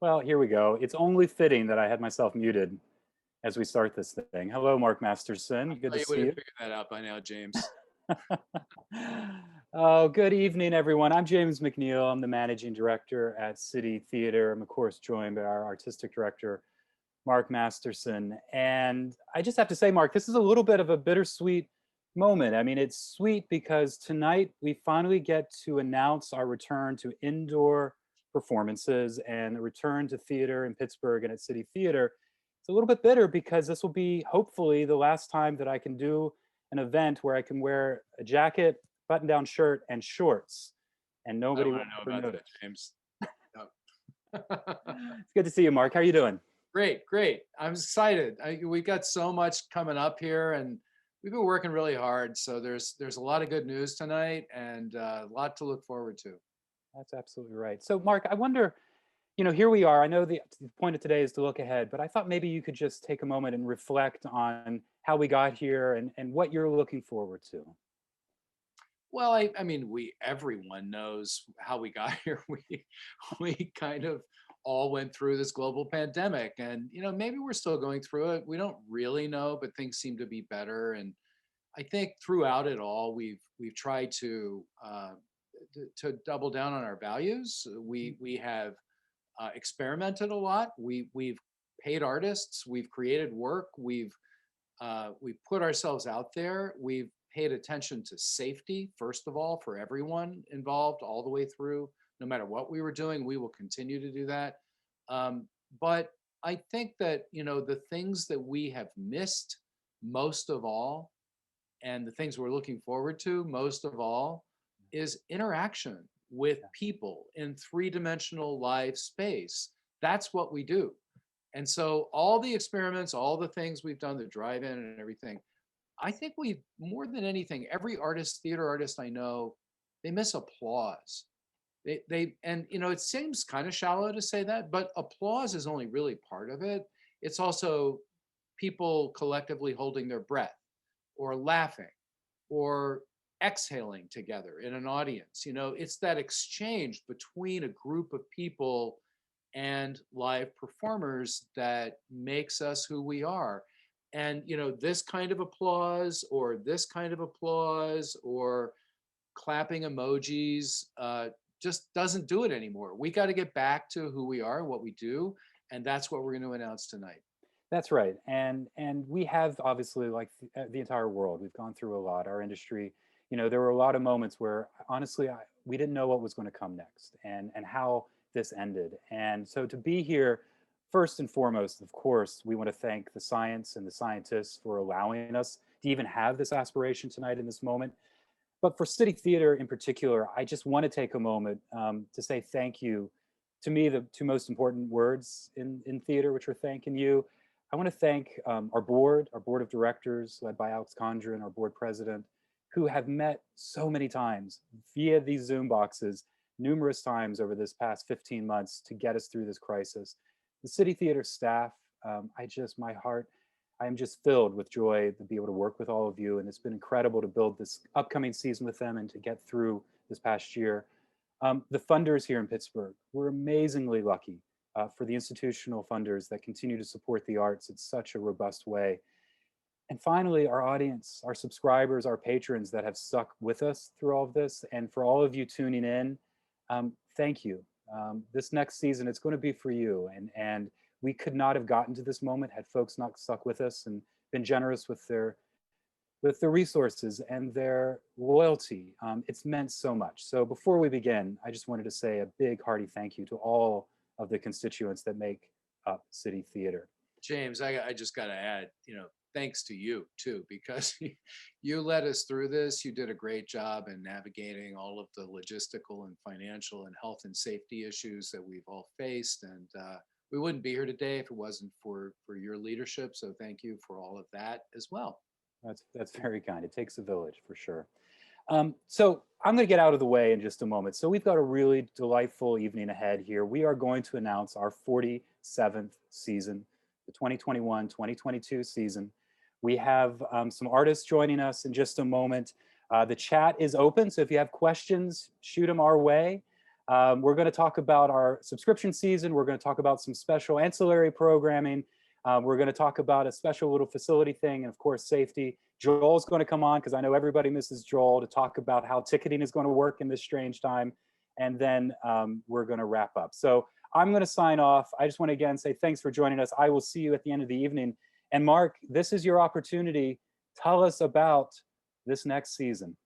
Well, here we go. It's only fitting that I had myself muted as we start this thing. Hello, Mark Masterson. Good Oh, to you would have see figured that out by now, James. you. Oh, good evening, everyone. I'm James McNeil. I'm the managing director at City Theater. I'm, of course, joined by our artistic director, Mark Masterson. And I just have to say, Mark, this is a little bit of a bittersweet moment. I mean, it's sweet because tonight we finally get to announce our return to indoor performances and a return to theater in Pittsburgh and at City Theater. It's a little bit bitter because this will be hopefully the last time that I can do an event where I can wear a jacket, button down shirt, and shorts, and I don't nobody want will to know ever about that, notice. James. No. It's good to see you, Mark. How are you doing? Great, great. I'm excited. We got so much coming up here, and we've been working really hard. So there's a lot of good news tonight, and a lot to look forward to. That's absolutely right. So, Mark, I wonder, here we are. I know the point of today is to look ahead, but I thought maybe you could just take a moment and reflect on how we got here and what you're looking forward to. Well, I mean, everyone knows how we got here. We kind of all went through this global pandemic, and maybe we're still going through it. We don't really know, but things seem to be better. And I think throughout it all, we've tried to double down on our values. We have experimented a lot. We've paid artists. We've created work. We've put ourselves out there. We've paid attention to safety, first of all, for everyone involved all the way through. No matter what we were doing, we will continue to do that. But I think that, the things that we have missed most of all, and the things we're looking forward to most of all, is interaction with Yeah. people in three-dimensional live space. That's what we do. And so all the experiments, all the things we've done, the drive-in and everything, I think we more than anything, every artist, theater artist I know, they miss applause. They and it seems kind of shallow to say that, but applause is only really part of it. It's also people collectively holding their breath or laughing or exhaling together in an audience. It's that exchange between a group of people and live performers that makes us who we are. And this kind of applause or this kind of applause or clapping emojis just doesn't do it anymore. We got to get back to who we are, what we do, and that's what we're going to announce tonight. That's right. And we have obviously, like the entire world, we've gone through a lot. Our industry, there were a lot of moments where honestly we didn't know what was going to come next and how this ended. And so to be here, first and foremost, of course, we want to thank the science and the scientists for allowing us to even have this aspiration tonight in this moment. But for City Theater in particular, I just want to take a moment to say thank you. To me, the two most important words in theater, which are thanking you. I want to thank our board of directors, led by Alex Condren, our board president, who have met so many times via these Zoom boxes, numerous times over this past 15 months to get us through this crisis. The City Theater staff, my heart, I am just filled with joy to be able to work with all of you. And it's been incredible to build this upcoming season with them and to get through this past year. The funders here in Pittsburgh, we're amazingly lucky for the institutional funders that continue to support the arts in such a robust way. And finally, our audience, our subscribers, our patrons that have stuck with us through all of this. And for all of you tuning in, thank you. This next season, it's going to be for you. And we could not have gotten to this moment had folks not stuck with us and been generous with their resources and their loyalty. It's meant so much. So before we begin, I just wanted to say a big hearty thank you to all of the constituents that make up City Theater. James, I just got to add, thanks to you too, because you led us through this. You did a great job in navigating all of the logistical and financial and health and safety issues that we've all faced. And we wouldn't be here today if it wasn't for your leadership. So thank you for all of that as well. That's very kind. It takes a village for sure. So I'm going to get out of the way in just a moment. So we've got a really delightful evening ahead here. We are going to announce our 47th season, the 2021-2022 season. We have some artists joining us in just a moment. The chat is open, so if you have questions, shoot them our way. We're going to talk about our subscription season. We're going to talk about some special ancillary programming. We're going to talk about a special little facility thing, and of course, safety. Joel's going to come on because I know everybody misses Joel, to talk about how ticketing is going to work in this strange time. And then we're going to wrap up. So I'm going to sign off. I just want to again say thanks for joining us. I will see you at the end of the evening. And Mark, this is your opportunity. Tell us about this next season.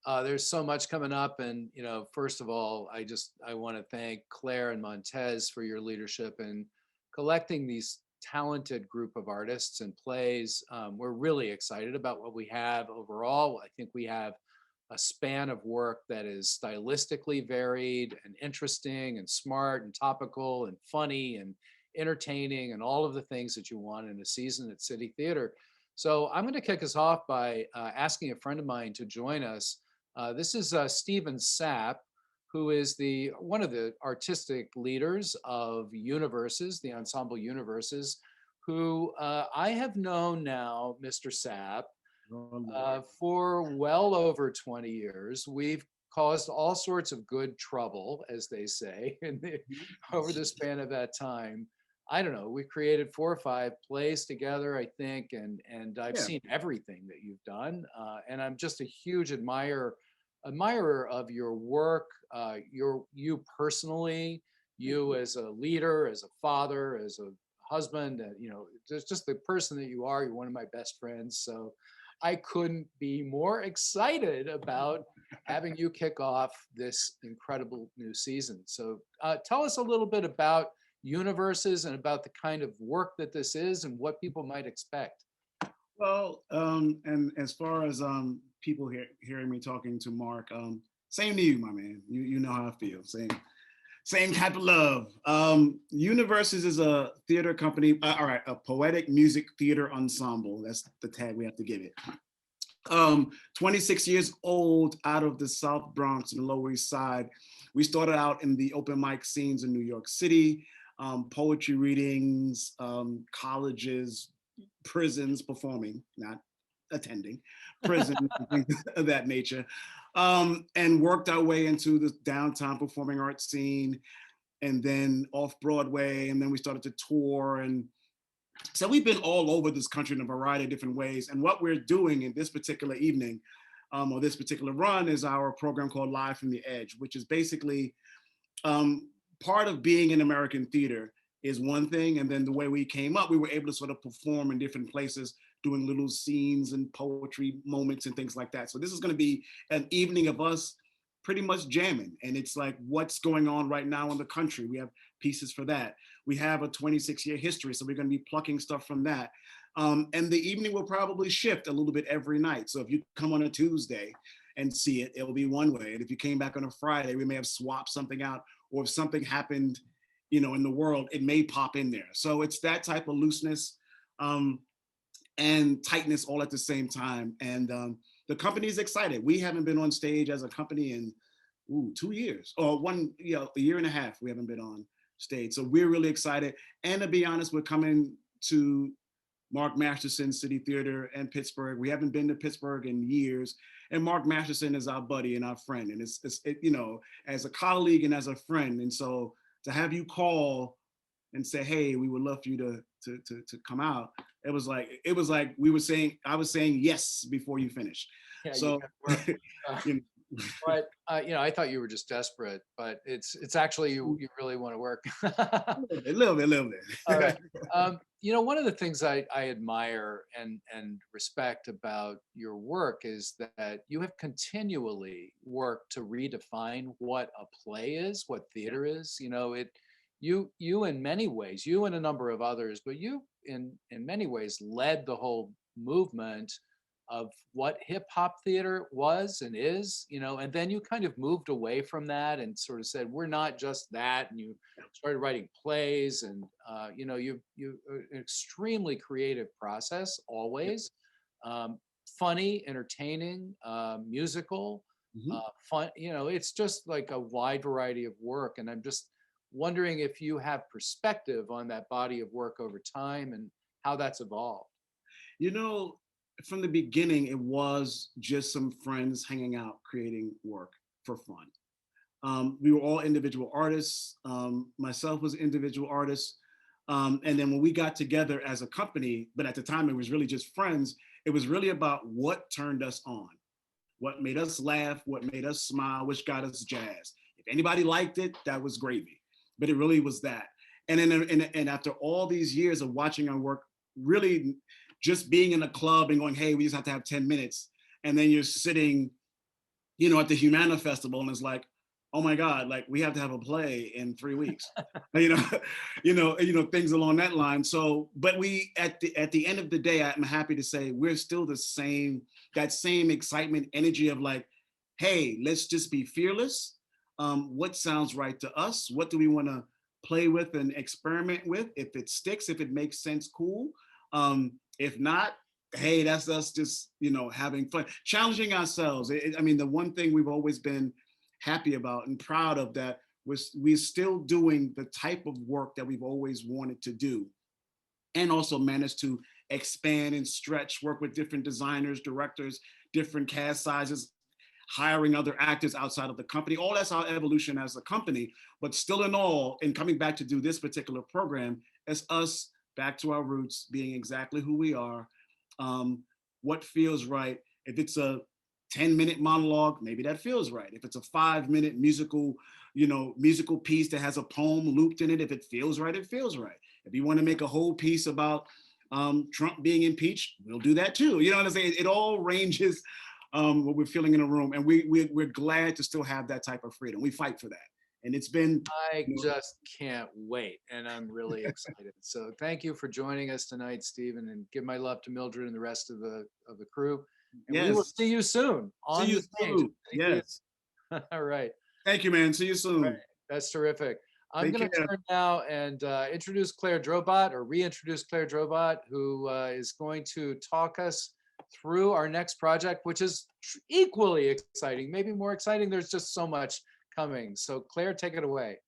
There's so much coming up, and first of all, I want to thank Claire and Montez for your leadership in collecting these talented group of artists and plays. We're really excited about what we have overall. I think we have a span of work that is stylistically varied and interesting and smart and topical and funny and entertaining and all of the things that you want in a season at City Theater. So I'm going to kick us off by asking a friend of mine to join us. This is Stephen Sapp, who is one of the artistic leaders of Universes, the ensemble Universes, who I have known now, Mr. Sapp, for well over 20 years. We've caused all sorts of good trouble, as they say, over the span of that time. I don't know, we created 4 or 5 plays together, I think, and I've seen everything that you've done. And I'm just a huge admirer of your work, you personally, you as a leader, as a father, as a husband, just the person that you are. You're one of my best friends. So I couldn't be more excited about having you kick off this incredible new season. So tell us a little bit about Universes and about the kind of work that this is and what people might expect. Well, and as far as people hearing me talking to Mark, same to you, my man. You know how I feel. Same type of love. Universes is a theater company. All right, a poetic music theater ensemble. That's the tag we have to give it. 26 years old, out of the South Bronx and the Lower East Side. We started out in the open mic scenes in New York City, poetry readings, colleges, prisons, performing, not attending, prison, things of that nature, and worked our way into the downtown performing arts scene, and then off Broadway, and then we started to tour. And so we've been all over this country in a variety of different ways. And what we're doing in this particular evening, or this particular run, is our program called Live from the Edge, which is basically part of being in American theater is one thing. And then the way we came up, we were able to sort of perform in different places, doing little scenes and poetry moments and things like that. So this is going to be an evening of us pretty much jamming. And it's like, what's going on right now in the country? We have pieces for that. We have a 26-year history, so we're going to be plucking stuff from that. And the evening will probably shift a little bit every night. So if you come on a Tuesday and see it, it'll be one way. And if you came back on a Friday, we may have swapped something out, or if something happened, in the world, it may pop in there. So it's that type of looseness and tightness all at the same time. And the company is excited. We haven't been on stage as a company in 2 years, or a year and a half. We haven't been on stage. So we're really excited. And to be honest, we're coming to Mark Masterson's City Theater and Pittsburgh. We haven't been to Pittsburgh in years. And Mark Masterson is our buddy and our friend. And it's as a colleague and as a friend. And so to have you call and say, hey, we would love for you to come out, it was like I was saying yes before you finished. Yeah, so but I thought you were just desperate, but it's actually you really want to work. a little bit. All right. One of the things I admire and respect about your work is that you have continually worked to redefine what a play is, what theater is. You in many ways, you and a number of others, but you in many ways led the whole movement of what hip hop theater was and is, and then you kind of moved away from that and sort of said, we're not just that. And you started writing plays, and, you an extremely creative process, always. Funny, entertaining, musical, fun, it's just like a wide variety of work. And I'm just wondering if you have perspective on that body of work over time and how that's evolved. From the beginning, it was just some friends hanging out, creating work for fun. We were all individual artists. Myself was an individual artist. And then when we got together as a company, but at the time it was really just friends, it was really about what turned us on, what made us laugh, what made us smile, which got us jazzed. If anybody liked it, that was gravy. But it really was that. And then and after all these years of watching our work, really just being in a club and going, hey, we just have to have 10 minutes. And then you're sitting, you know, at the Humana Festival, and it's like, oh my God, like we have to have a play in 3 weeks, you know, things along that line. So, but we, at the end of the day, I'm happy to say we're still the same, that same excitement, energy of like, hey, let's just be fearless. What sounds right to us? What do we want to play with and experiment with? If it sticks, if it makes sense, cool. If not, hey, that's us just, you know, having fun, challenging ourselves. I mean, the one thing we've always been happy about and proud of, that we're still doing the type of work that we've always wanted to do, and also managed to expand and stretch, work with different designers, directors, different cast sizes, hiring other actors outside of the company. All that's our evolution as a company, but still in all, and coming back to do this particular program, it's us back to our roots, being exactly who we are. What feels right. If it's a 10-minute monologue, maybe that feels right. If it's a 5-minute musical piece that has a poem looped in it, if it feels right, it feels right. If you want to make a whole piece about Trump being impeached, we'll do that too. You know what I'm saying? It all ranges what we're feeling in a room, and we're glad to still have that type of freedom. We fight for that, and it's been. I just can't wait, and I'm really excited. So thank you for joining us tonight, Stephen, and give my love to Mildred and the rest of the crew. And we will see you soon on the stage. Yes. All right. Thank you, man. See you soon. Right. That's terrific. I'm going to turn now and introduce Claire Drobot, or reintroduce Claire Drobot, who is going to talk us through our next project, which is equally exciting, maybe more exciting. There's just so much coming. So Claire, take it away.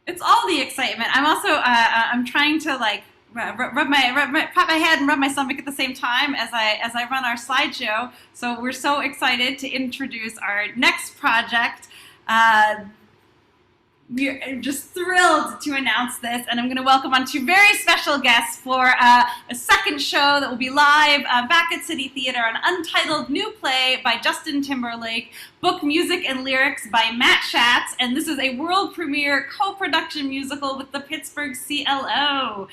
It's all the excitement. I'm also I'm trying to like pat my head and rub my stomach at the same time as I run our slideshow. So we're so excited to introduce our next project. We're just thrilled to announce this, and I'm going to welcome on 2 very special guests for a second show that will be live back at City Theater, an untitled new play by Justin Timberlake, book, music, and lyrics by Matt Schatz, and this is a world premiere co-production musical with the Pittsburgh CLO.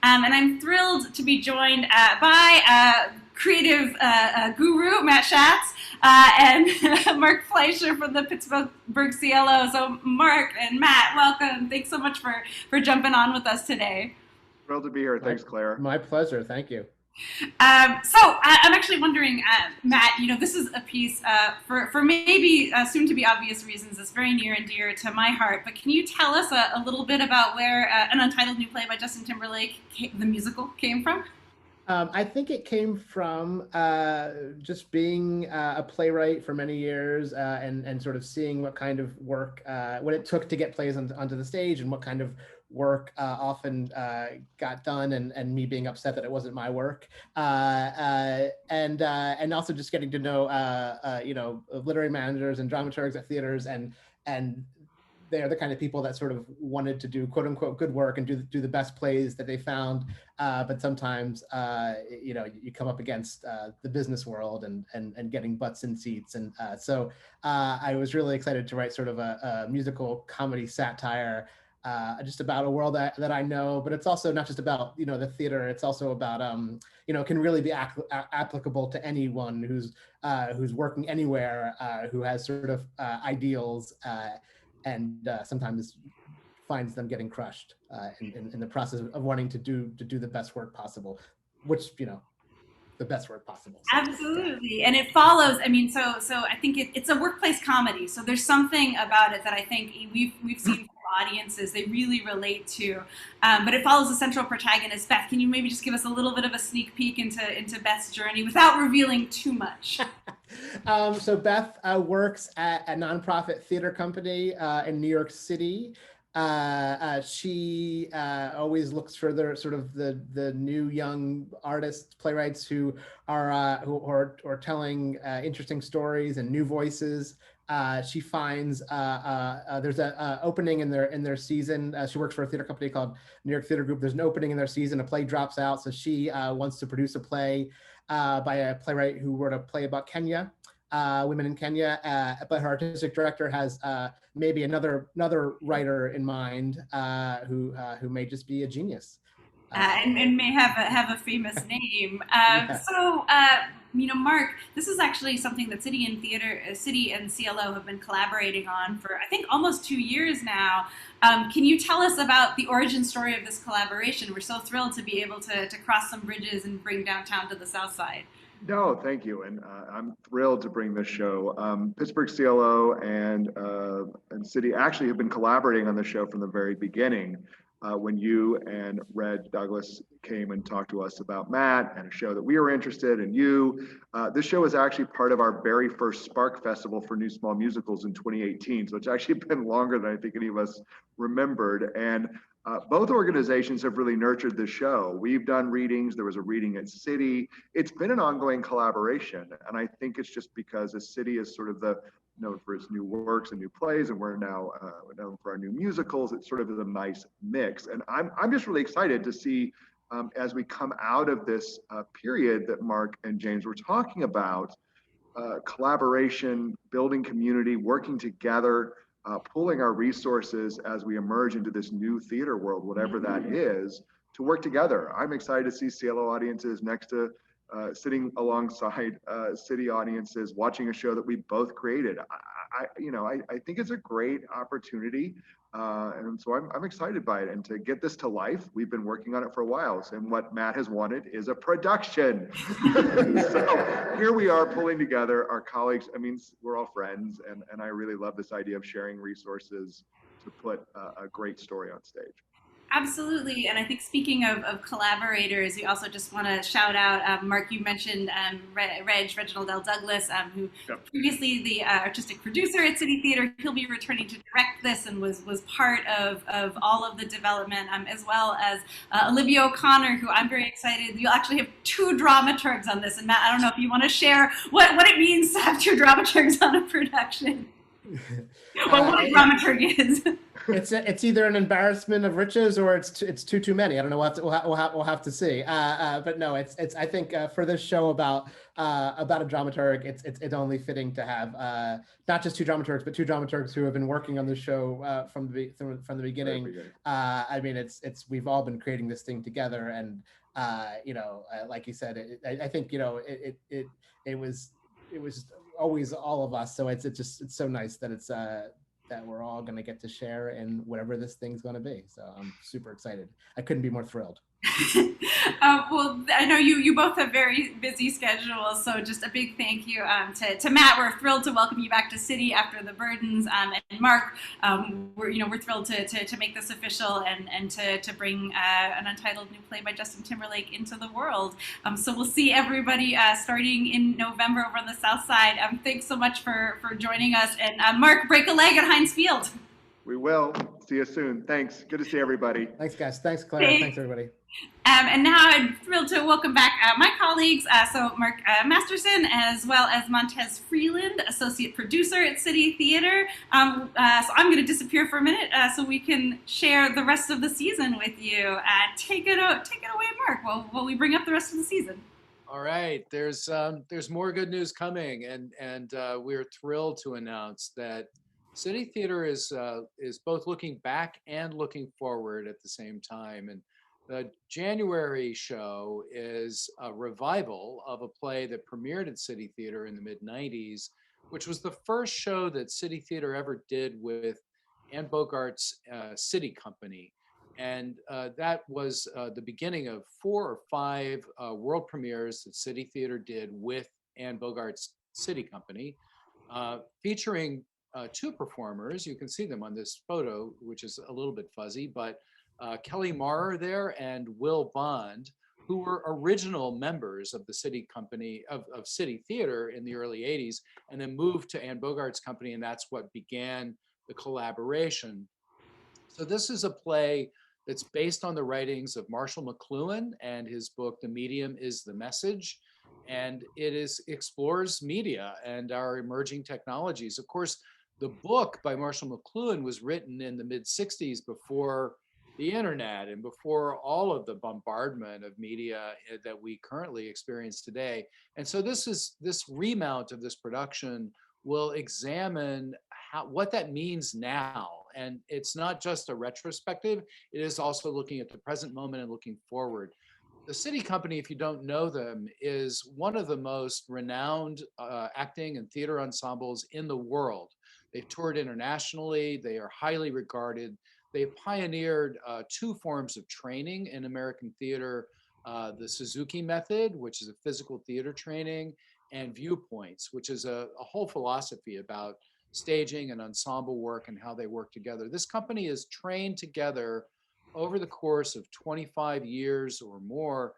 And I'm thrilled to be joined by creative guru Matt Schatz and Mark Fleischer from the Pittsburgh CLO. So Mark and Matt, welcome. Thanks so much for jumping on with us today. Thrilled to be here. Thanks, Claire. My pleasure. Thank you. So I'm actually wondering, Matt, you know, this is a piece for maybe soon to be obvious reasons that's very near and dear to my heart, but can you tell us a little bit about where an untitled new play by Justin Timberlake, the musical, came from? I think it came from just being a playwright for many years and sort of seeing what kind of work, what it took to get plays onto the stage, and what kind of work often got done, and me being upset that it wasn't my work, and also just getting to know you know, literary managers and dramaturgs at theaters, and they're the kind of people that sort of wanted to do quote unquote good work and do the best plays that they found. But sometimes, you know, you come up against the business world and getting butts in seats. And so I was really excited to write sort of a musical comedy satire just about a world that I know, but it's also not just about, you know, the theater. It's also about, you know, can really be applicable to anyone who's working anywhere, who has sort of ideals, and sometimes finds them getting crushed in the process of wanting to do the best work possible, which, you know, the best work possible. So, absolutely. Yeah. And it follows, I mean, so I think it's a workplace comedy. So there's something about it that I think we've seen from audiences they really relate to. But it follows a central protagonist, Beth. Can you maybe just give us a little bit of a sneak peek into Beth's journey without revealing too much? So Beth works at a nonprofit theater company in New York City. She always looks for the sort of the new young artists, playwrights who are telling interesting stories and new voices. She finds there's a opening in their season. She works for a theater company called New York Theater Group. There's an opening in their season. A play drops out, so she wants to produce a play by a playwright who wrote a play about Kenya. Women in Kenya, but her artistic director has maybe another writer in mind who may just be a genius. And may have a famous name. Yeah. So, Mark, this is actually something that City and CLO have been collaborating on for, I think, almost 2 years now. Can you tell us about the origin story of this collaboration? We're so thrilled to be able to cross some bridges and bring downtown to the South Side. No, thank you. And I'm thrilled to bring this show. Pittsburgh CLO and City actually have been collaborating on the show from the very beginning. When you and Reg Douglas came and talked to us about Matt and a show that we were interested in you. This show was actually part of our very first Spark Festival for New Small Musicals in 2018. So it's actually been longer than I think any of us remembered. And both organizations have really nurtured the show. We've done readings. There was a reading at City. It's been an ongoing collaboration. And I think it's just because the City is sort of known for its new works and new plays, and we're now known for our new musicals. It sort of is a nice mix. And I'm just really excited to see as we come out of this period that Mark and James were talking about, collaboration, building community, working together, pooling our resources as we emerge into this new theater world, whatever that is, to work together. I'm excited to see CLO audiences next to sitting alongside City audiences, watching a show that we both created. I think it's a great opportunity. And so I'm excited by it. And to get this to life, we've been working on it for a while. And what Matt has wanted is a production. So here we are pulling together our colleagues. I mean, we're all friends, and I really love this idea of sharing resources to put a great story on stage. Absolutely. And I think speaking of collaborators, we also just want to shout out, Mark, you mentioned Reginald L. Douglas, who previously the artistic producer at City Theater. He'll be returning to direct this and was part of all of the development, as well as Olivia O'Connor, who I'm very excited. You'll actually have 2 dramaturgs on this. And Matt, I don't know if you want to share what it means to have 2 dramaturgs on a production. What a dramaturg is. It's either an embarrassment of riches or it's too many. I don't know. We'll have to see. But no, it's I think for this show about a dramaturg, it's only fitting to have not just 2 dramaturgs, but 2 dramaturgs who have been working on the show from the beginning. I mean, we've all been creating this thing together, and like you said, I think it was always all of us. So it's so nice that that we're all going to get to share in whatever this thing's going to be. So I'm super excited. I couldn't be more thrilled. Well, I know you both have very busy schedules, so just a big thank you to Matt. We're thrilled to welcome you back to City after the burdens, and Mark, we're thrilled to make this official and to bring an untitled new play by Justin Timberlake into the world. So we'll see everybody starting in November over on the South Side. Thanks so much for joining us, and Mark, break a leg at Heinz Field. We will. See you soon. Thanks. Good to see everybody. Thanks, guys. Thanks, Claire. Thanks, everybody. And now I'm thrilled to welcome back my colleagues, so Mark Masterson, as well as Montez Freeland, Associate Producer at City Theater. So I'm going to disappear for a minute so we can share the rest of the season with you. Take it away, Mark, while we bring up the rest of the season. All right, there's more good news coming, and we're thrilled to announce that City Theater is both looking back and looking forward at the same time. And the January show is a revival of a play that premiered at City Theater in the mid-90s, which was the first show that City Theater ever did with Anne Bogart's City Company. And that was the beginning of 4 or 5 world premieres that City Theater did with Anne Bogart's City Company, featuring 2 performers. You can see them on this photo, which is a little bit fuzzy, but Kelly Marr there and Will Bond, who were original members of the City Company of City Theater in the early 80s, and then moved to Anne Bogart's company, and that's what began the collaboration. So this is a play that's based on the writings of Marshall McLuhan and his book, The Medium is the Message. And explores media and our emerging technologies. Of course, the book by Marshall McLuhan was written in the mid-60s before the internet and before all of the bombardment of media that we currently experience today. And so this remount of this production will examine what that means now. And it's not just a retrospective, it is also looking at the present moment and looking forward. The City Company, if you don't know them, is one of the most renowned acting and theater ensembles in the world. They've toured internationally, they are highly regarded. They've pioneered two forms of training in American theater, the Suzuki method, which is a physical theater training, and Viewpoints, which is a whole philosophy about staging and ensemble work and how they work together. This company is trained together over the course of 25 years or more.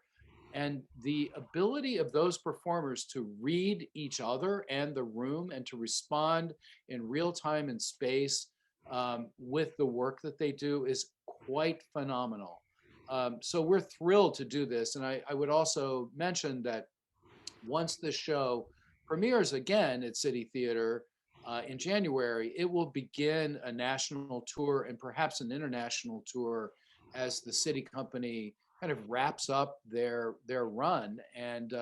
And the ability of those performers to read each other and the room and to respond in real time and space with the work that they do is quite phenomenal. So we're thrilled to do this. And I would also mention that once the show premieres again at City Theater in January, it will begin a national tour and perhaps an international tour as the City Company kind of wraps up their run and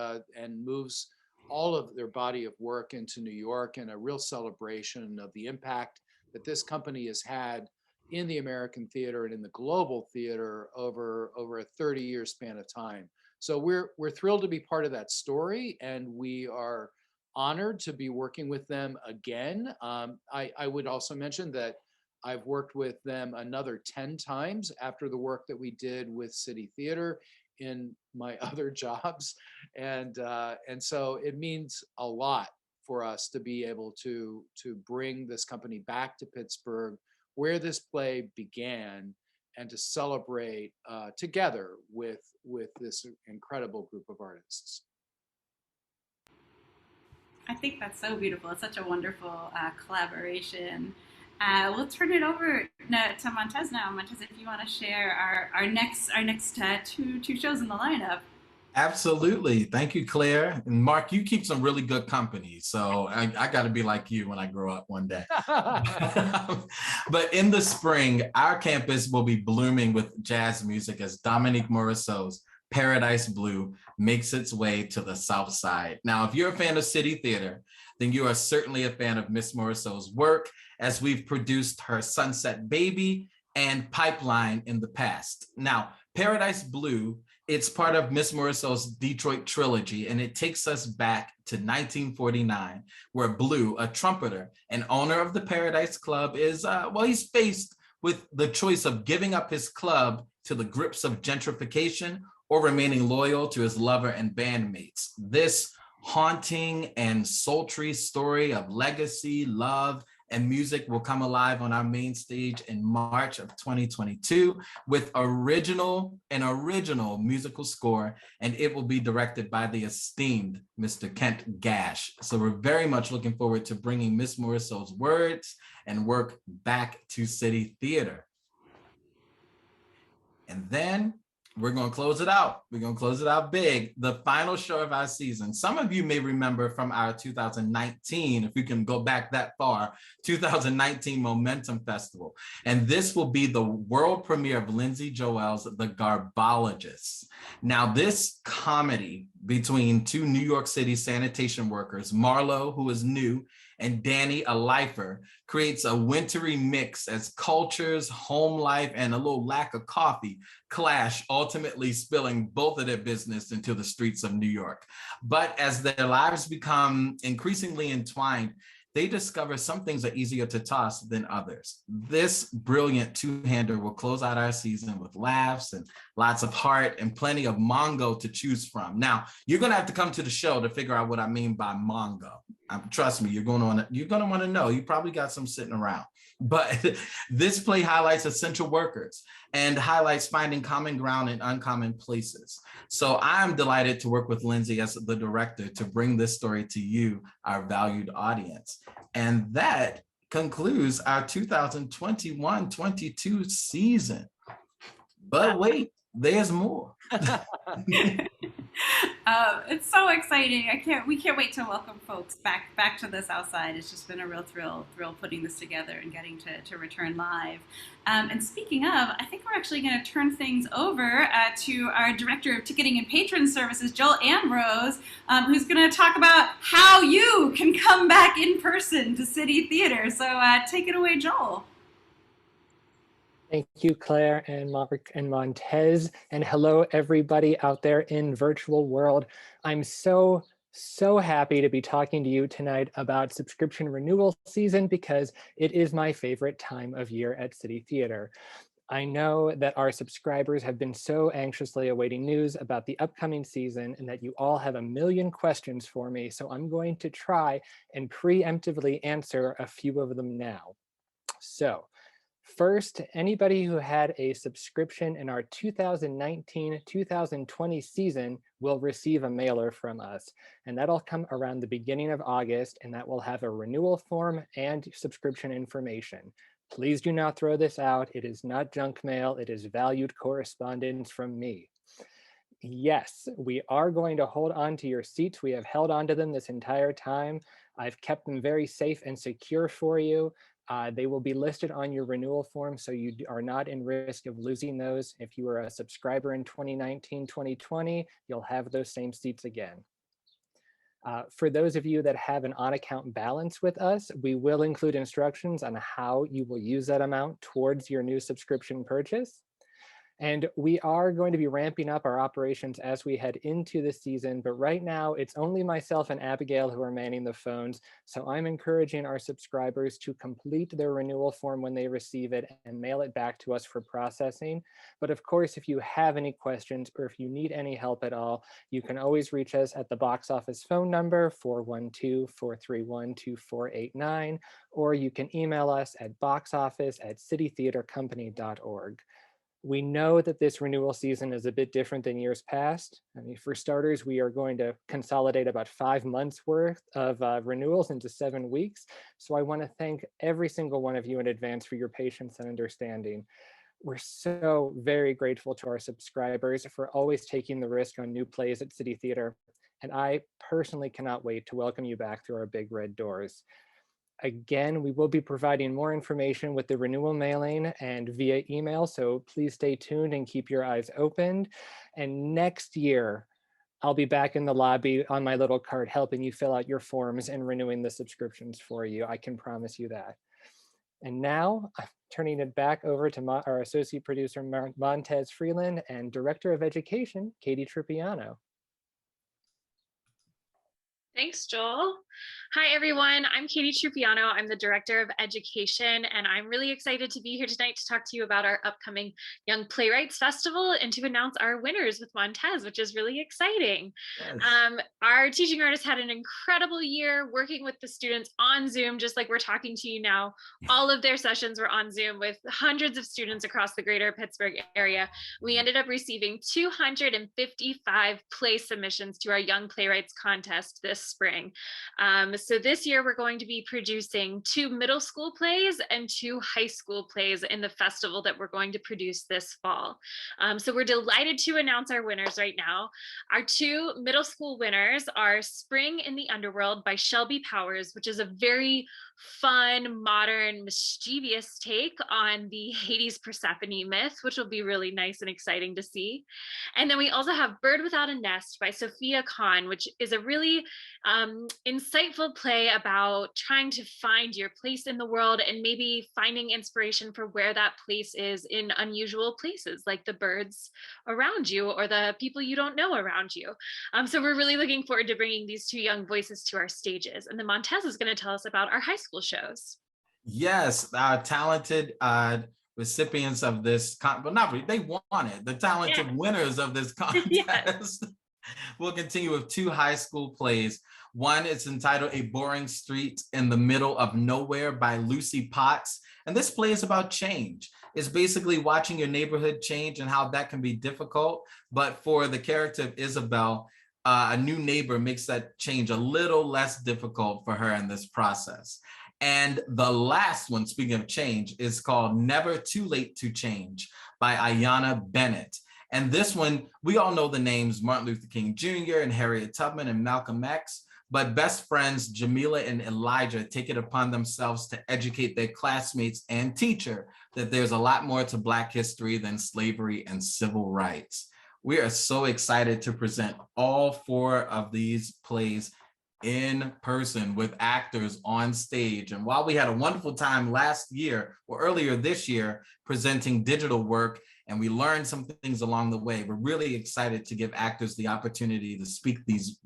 moves all of their body of work into New York, and a real celebration of the impact that this company has had in the American theater and in the global theater over a 30-year span of time. So we're thrilled to be part of that story, and we are honored to be working with them again. I would also mention that I've worked with them another 10 times after the work that we did with City Theater in my other jobs. And so it means a lot for us to be able to bring this company back to Pittsburgh, where this play began, and to celebrate together with this incredible group of artists. I think that's so beautiful. It's such a wonderful collaboration. We'll turn it over to Montez now. Montez, if you want to share our next two shows in the lineup. Absolutely. Thank you, Claire. And Mark, you keep some really good company. So I got to be like you when I grow up one day. But in the spring, our campus will be blooming with jazz music as Dominique Morisseau's Paradise Blue makes its way to the South Side. Now, if you're a fan of City Theater, then you are certainly a fan of Miss Morisseau's work, as we've produced her Sunset Baby and Pipeline in the past. Now, Paradise Blue, it's part of Miss Morisseau's Detroit trilogy, and it takes us back to 1949, where Blue, a trumpeter and owner of the Paradise Club, is, he's faced with the choice of giving up his club to the grips of gentrification or remaining loyal to his lover and bandmates. This haunting and sultry story of legacy, love, and music will come alive on our main stage in March of 2022 with an original musical score, and it will be directed by the esteemed Mr. Kent Gash. So we're very much looking forward to bringing Miss Morisseau's words and work back to City Theater. And then we're going to close it out. We're going to close it out big. The final show of our season. Some of you may remember from our 2019, if we can go back that far, 2019 Momentum Festival. And this will be the world premiere of Lindsay Joel's The Garbologists. Now, this comedy between two New York City sanitation workers, Marlo, who is new, and Danny, a lifer, creates a wintry mix as cultures, home life, and a little lack of coffee clash, ultimately spilling both of their business into the streets of New York. But as their lives become increasingly entwined, they discover some things are easier to toss than others. This brilliant two-hander will close out our season with laughs and lots of heart and plenty of Mongo to choose from. Now, you're gonna have to come to the show to figure out what I mean by Mongo. Trust me, you're gonna want to know. You probably got some sitting around. But this play highlights essential workers and highlights finding common ground in uncommon places. So I'm delighted to work with Lindsay as the director to bring this story to you, our valued audience. And that concludes our 2021-22 season. But wait, there's more. It's so exciting. We can't wait to welcome folks back to the South Side. It's just been a real thrill putting this together and getting to return live. And speaking of, I think we're actually going to turn things over to our Director of Ticketing and Patron Services, Joel Ambrose, who's going to talk about how you can come back in person to City Theater. So take it away, Joel. Thank you, Claire and Mark and Montez, and hello everybody out there in virtual world. I'm so happy to be talking to you tonight about subscription renewal season because it is my favorite time of year at City Theater. I know that our subscribers have been so anxiously awaiting news about the upcoming season and that you all have a million questions for me, so I'm going to try and preemptively answer a few of them now. So, first, anybody who had a subscription in our 2019-2020 season will receive a mailer from us, and that'll come around the beginning of August, and that will have a renewal form and subscription information. Please do not throw this out. It is not junk mail. It is valued correspondence from me. Yes, we are going to hold on to your seats. We have held on to them this entire time. I've kept them very safe and secure for you. They will be listed on your renewal form, so you are not in risk of losing those. If you were a subscriber in 2019-2020, you'll have those same seats again. For those of you that have an on-account balance with us, we will include instructions on how you will use that amount towards your new subscription purchase. And we are going to be ramping up our operations as we head into the season, but right now it's only myself and Abigail who are manning the phones. So I'm encouraging our subscribers to complete their renewal form when they receive it and mail it back to us for processing. But of course, if you have any questions or if you need any help at all, you can always reach us at the box office phone number 412-431-2489, or you can email us at boxoffice@citytheatercompany.org. We know that this renewal season is a bit different than years past. I mean, for starters, we are going to consolidate about 5 months worth of renewals into 7 weeks. So I want to thank every single one of you in advance for your patience and understanding. We're so very grateful to our subscribers for always taking the risk on new plays at City Theater. And I personally cannot wait to welcome you back through our big red doors. Again, we will be providing more information with the renewal mailing and via email, so please stay tuned and keep your eyes opened. And next year, I'll be back in the lobby on my little cart helping you fill out your forms and renewing the subscriptions for you. I can promise you that. And now, I'm turning it back over to our associate producer, Montez Freeland, and Director of Education, Katie Tripiano. Thanks, Joel. Hi, everyone. I'm Katie Tripiano. I'm the Director of Education, and I'm really excited to be here tonight to talk to you about our upcoming Young Playwrights Festival and to announce our winners with Montez, which is really exciting. Yes. Our teaching artists had an incredible year working with the students on Zoom, just like we're talking to you now. All of their sessions were on Zoom with hundreds of students across the greater Pittsburgh area. We ended up receiving 255 play submissions to our Young Playwrights contest this spring. So this year we're going to be producing 2 middle school plays and 2 high school plays in the festival that we're going to produce this fall. So we're delighted to announce our winners right now. Our 2 middle school winners are Spring in the Underworld by Shelby Powers, which is a very fun, modern, mischievous take on the Hades Persephone myth, which will be really nice and exciting to see. And then we also have Bird Without a Nest by Sophia Kahn, which is a really insightful play about trying to find your place in the world and maybe finding inspiration for where that place is in unusual places, like the birds around you or the people you don't know around you. So we're really looking forward to bringing these 2 young voices to our stages. And then Montez is going to tell us about our high school shows. Yes, our talented recipients of this, well, not really, they won it. The talented winners of this contest will continue with 2 high school plays. One is entitled A Boring Street in the Middle of Nowhere by Lucy Potts. And this play is about change. It's basically watching your neighborhood change and how that can be difficult. But for the character of Isabel, a new neighbor makes that change a little less difficult for her in this process. And the last one, speaking of change, is called Never Too Late to Change by Ayanna Bennett. And this one, we all know the names Martin Luther King Jr. and Harriet Tubman and Malcolm X, but best friends Jamila and Elijah take it upon themselves to educate their classmates and teacher that there's a lot more to Black history than slavery and civil rights. We are so excited to present all 4 of these plays in person with actors on stage. And while we had a wonderful time last year or earlier this year presenting digital work, and we learned some things along the way, we're really excited to give actors the opportunity to speak these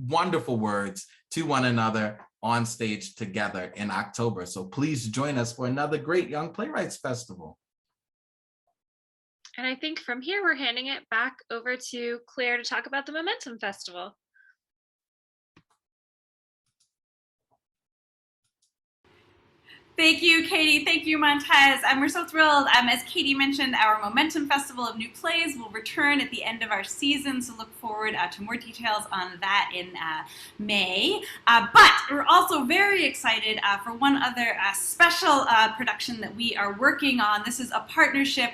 wonderful words to one another on stage together in October. So please join us for another great Young Playwrights Festival. And I think from here, we're handing it back over to Claire to talk about the Momentum Festival. Thank you, Katie. Thank you, Montez. We're so thrilled. As Katie mentioned, our Momentum Festival of New Plays will return at the end of our season, so look forward to more details on that in May. But we're also very excited for one other special production that we are working on. This is a partnership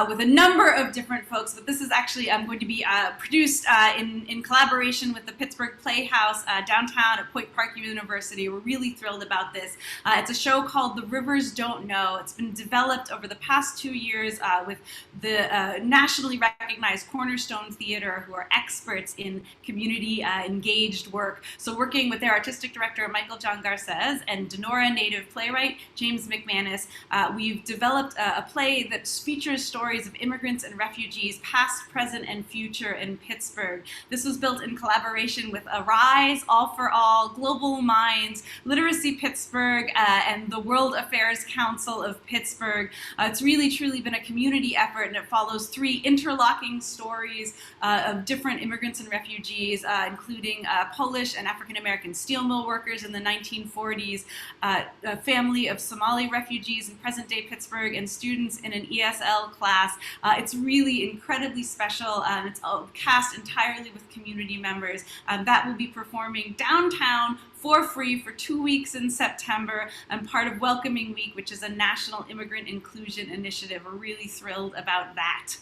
with a number of different folks, but this is actually going to be produced in collaboration with the Pittsburgh Playhouse downtown at Point Park University. We're really thrilled about this. It's a show called The Rivers Don't Know. It's been developed over the past 2 years with the nationally recognized Cornerstone Theater, who are experts in community engaged work. So working with their artistic director, Michael John Garces, and Denora native playwright, James McManus, we've developed a play that features stories of immigrants and refugees, past, present, and future in Pittsburgh. This was built in collaboration with Arise, All for All, Global Minds, Literacy Pittsburgh, and the World Affairs Council of Pittsburgh. It's really, truly been a community effort, and it follows 3 interlocking stories of different immigrants and refugees, including Polish and African-American steel mill workers in the 1940s, a family of Somali refugees in present-day Pittsburgh, and students in an ESL class. It's really incredibly special. It's cast entirely with community members. That will be performing downtown for free for 2 weeks in September, and part of Welcoming Week, which is a national immigrant inclusion initiative. We're really thrilled about that.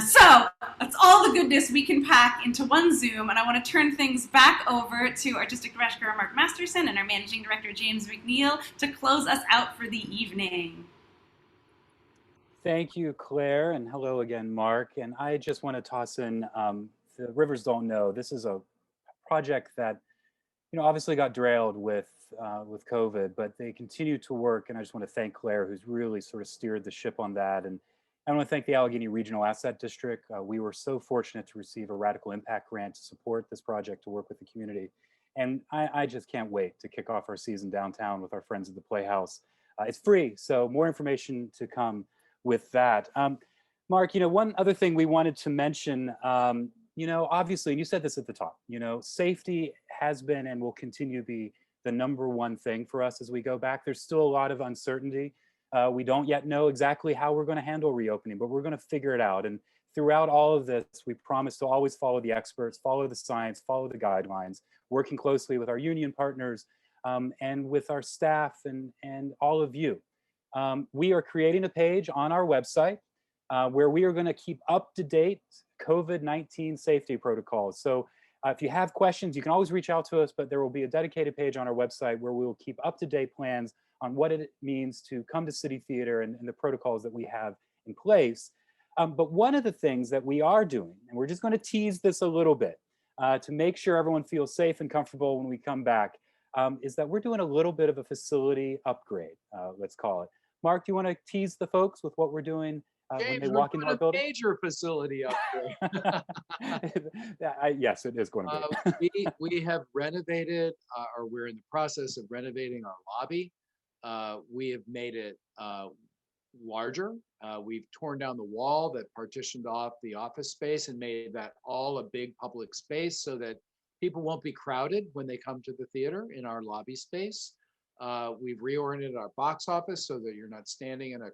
So that's all the goodness we can pack into one Zoom, and I want to turn things back over to Artistic Director Mark Masterson and our Managing Director James McNeil to close us out for the evening. Thank you, Claire, and hello again, Mark. And I just want to toss in The Rivers Don't Know. This is a project that obviously got derailed with COVID, but they continue to work. And I just want to thank Claire, who's really sort of steered the ship on that. And I want to thank the Allegheny Regional Asset District. We were so fortunate to receive a Radical Impact grant to support this project, to work with the community. And I just can't wait to kick off our season downtown with our friends at the Playhouse. It's free, so more information to come with that. Mark, one other thing we wanted to mention, obviously, and you said this at the top, safety has been and will continue to be the #1 thing for us as we go back. There's still a lot of uncertainty. We don't yet know exactly how we're going to handle reopening, but we're going to figure it out. And throughout all of this, we promise to always follow the experts, follow the science, follow the guidelines, working closely with our union partners and with our staff and all of you. We are creating a page on our website where we are going to keep up-to-date COVID-19 safety protocols. So if you have questions, you can always reach out to us, but there will be a dedicated page on our website where we will keep up-to-date plans on what it means to come to City Theater and the protocols that we have in place. But one of the things that we are doing, and we're just going to tease this a little bit to make sure everyone feels safe and comfortable when we come back, is that we're doing a little bit of a facility upgrade, let's call it. Mark, do you want to tease the folks with what we're doing when they walk into our building? Major facility upgrade. Yes, it is going to be. We have renovated, or we're in the process of renovating our lobby. We have made it larger. We've torn down the wall that partitioned off the office space and made that all a big public space so that people won't be crowded when they come to the theater in our lobby space. We've reoriented our box office so that you're not standing in a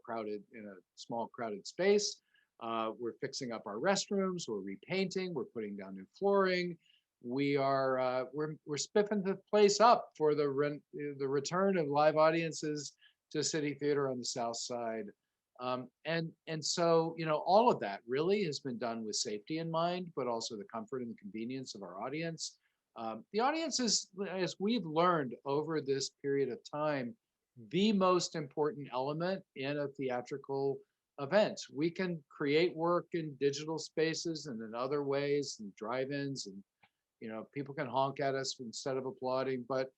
small crowded space. We're fixing up our restrooms, we're repainting, we're putting down new flooring. we're spiffing the place up for the return of live audiences to City Theater on the South Side. And so, all of that really has been done with safety in mind, but also the comfort and the convenience of our audience. The audience is, as we've learned over this period of time, the most important element in a theatrical event. We can create work in digital spaces and in other ways, and drive-ins, and people can honk at us instead of applauding, but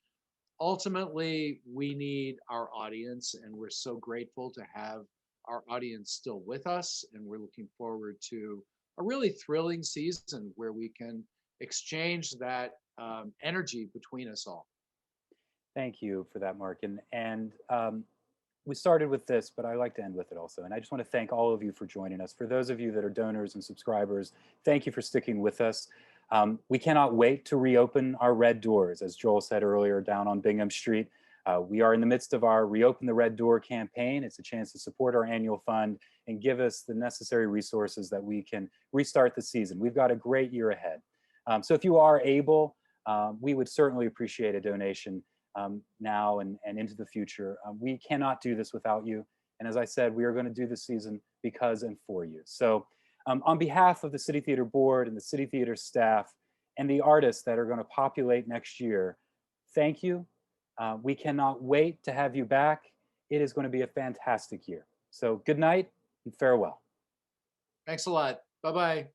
ultimately we need our audience, and we're so grateful to have our audience still with us, and we're looking forward to a really thrilling season where we can exchange that energy between us all. Thank you for that, Mark. And we started with this, but I like to end with it also. And I just want to thank all of you for joining us. For those of you that are donors and subscribers, thank you for sticking with us. We cannot wait to reopen our red doors, as Joel said earlier, down on Bingham Street. We are in the midst of our Reopen the Red Door campaign. It's a chance to support our annual fund and give us the necessary resources that we can restart the season. We've got a great year ahead. So if you are able, we would certainly appreciate a donation now and into the future. We cannot do this without you. And as I said, we are going to do this season because and for you. So on behalf of the City Theater Board and the City Theater staff and the artists that are going to populate next year, thank you. We cannot wait to have you back. It is going to be a fantastic year. So good night and farewell. Thanks a lot. Bye-bye.